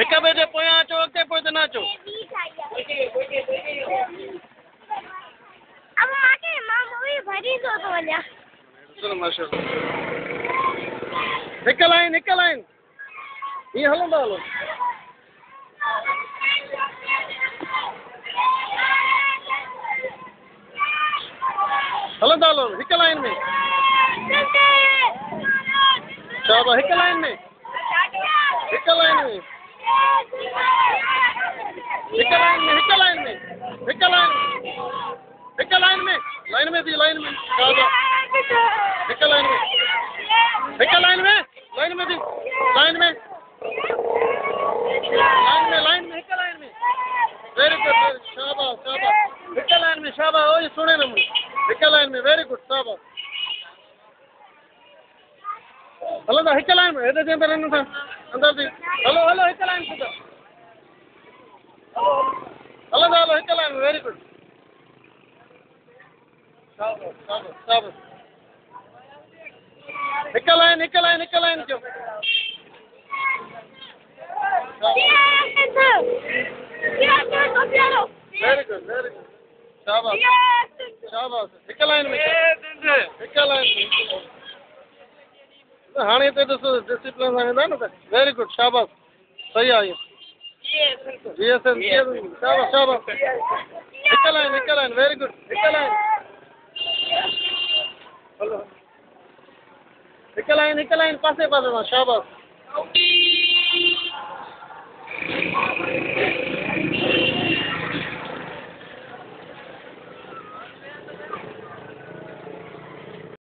हिक ॿिए जे पोयां अचो अॻिते पोइ न अचो। हिक लाइन ईअं हलंदा हलो। हलंदा हलो हिक लाइन में। शाबाश हिक लाइन में। हिक लाइन में। हिक लाइन में। हिक लाइन में। हिक लाइन में। हिक लाइन में। लाइन में थी लाइन में। शाबाश हिक लाइन में। हिक लाइन में। लाइन में थी लाइन में। लाइन में हिक लाइन में। वेरी गुड शाबाश शाबाश हिक लाइन में। शाबाश ओ सुणे नमूने हिक लाइन में। वेरी गुड शाबाश। हलंदा हिक लाइन में। हेॾे जे अंदरि हिन सां अंदरि थी हलो हलो हिक लाइन सिधा हलंदा हलो हिक लाइन में। वेरी गुड शाबाश शाबाश शाबाश हिक लाइन कयो। वेरी गुड शाबाश शाबाश हिक लाइन में। हिक लाइन में। हाणे हिते ॾिसो डिसिप्लिन सां वेंदा न त। वेरी गुड शाबाश सही आहे इहो। शाबाश शाबाश हिक लाइन वेरी गुड हिक लाइन। हलो हिक लाइन पासे पासे मां शाबाश।